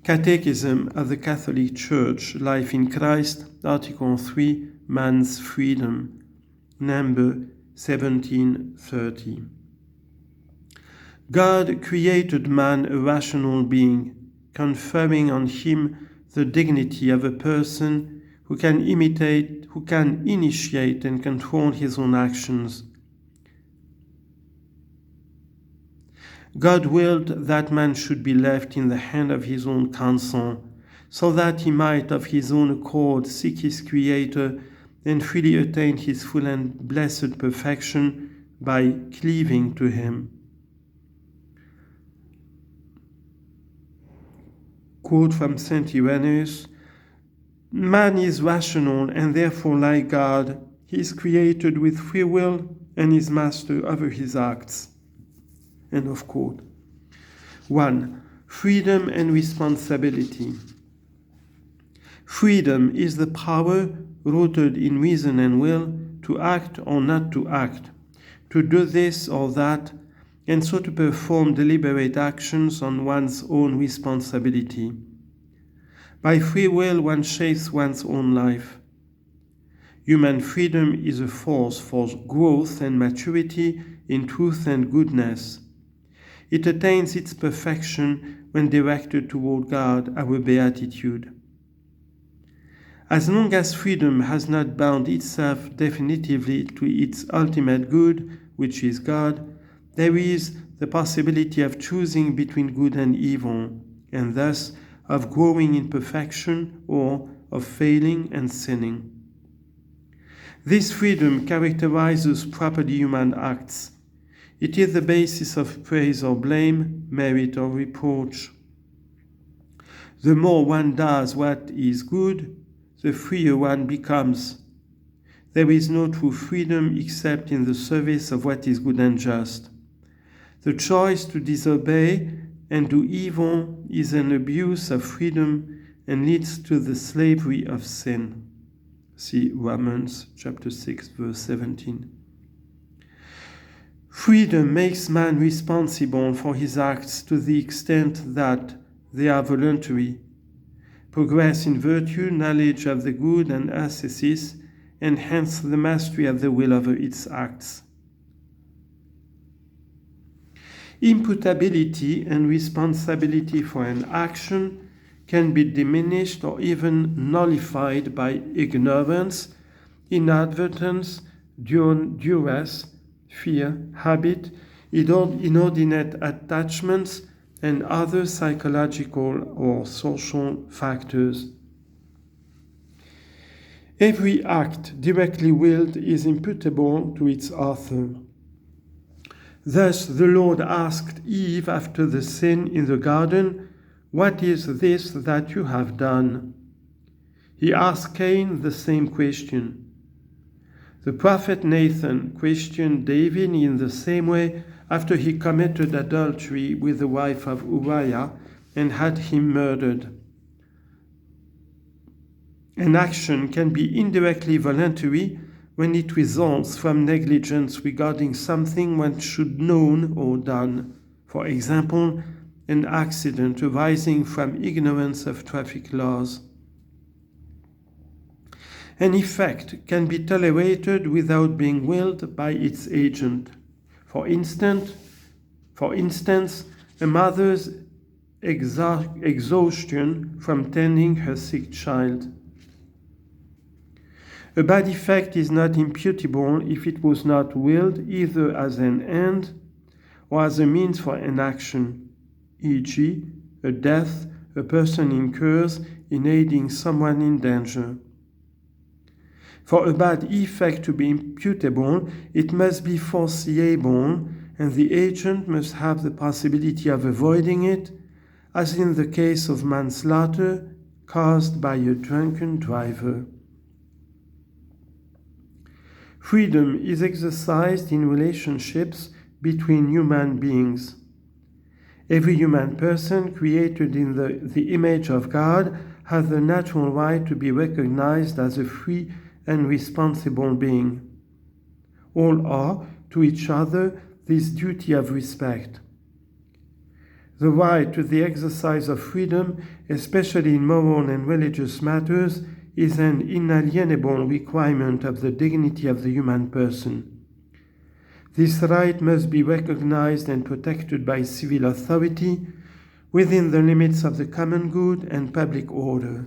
Catechism of the Catholic Church, Life in Christ, Article 3, Man's Freedom, number 1730. God created man a rational being, conferring on him the dignity of a person who can initiate and control his own actions. God willed that man should be left in the hand of his own counsel, so that he might of his own accord seek his Creator and freely attain his full and blessed perfection by cleaving to him. Quote from St. Irenaeus, "Man is rational and therefore like God. He is created with free will and is master over his acts." End of quote. 1. Freedom and responsibility. Freedom is the power rooted in reason and will to act or not to act, to do this or that, and so to perform deliberate actions on one's own responsibility. By free will, one shapes one's own life. Human freedom is a force for growth and maturity in truth and goodness. It attains its perfection when directed toward God, our beatitude. As long as freedom has not bound itself definitively to its ultimate good, which is God, there is the possibility of choosing between good and evil, and thus of growing in perfection or of failing and sinning. This freedom characterizes properly human acts. It is the basis of praise or blame, merit or reproach. The more one does what is good, the freer one becomes. There is no true freedom except in the service of what is good and just. The choice to disobey and do evil is an abuse of freedom and leads to the slavery of sin. See Romans chapter 6, verse 17. Freedom makes man responsible for his acts to the extent that they are voluntary. Progress in virtue, knowledge of the good, and ascesis, and hence the mastery of the will over its acts. Imputability and responsibility for an action can be diminished or even nullified by ignorance, inadvertence, duress, fear, habit, inordinate attachments, and other psychological or social factors. Every act directly willed is imputable to its author. Thus the Lord asked Eve after the sin in the garden, "What is this that you have done?" He asked Cain the same question. The prophet Nathan questioned David in the same way after he committed adultery with the wife of Uriah and had him murdered. An action can be indirectly voluntary when it results from negligence regarding something one should known or done. For example, an accident arising from ignorance of traffic laws. An effect can be tolerated without being willed by its agent. For instance, a mother's exhaustion from tending her sick child. A bad effect is not imputable if it was not willed either as an end or as a means for an action, e.g., a death a person incurs in aiding someone in danger. For a bad effect to be imputable, it must be foreseeable, and the agent must have the possibility of avoiding it, as in the case of manslaughter caused by a drunken driver. Freedom is exercised in relationships between human beings. Every human person created in the image of God has the natural right to be recognized as a free and responsible being. All owe to each other this duty of respect. The right to the exercise of freedom, especially in moral and religious matters, is an inalienable requirement of the dignity of the human person. This right must be recognized and protected by civil authority within the limits of the common good and public order.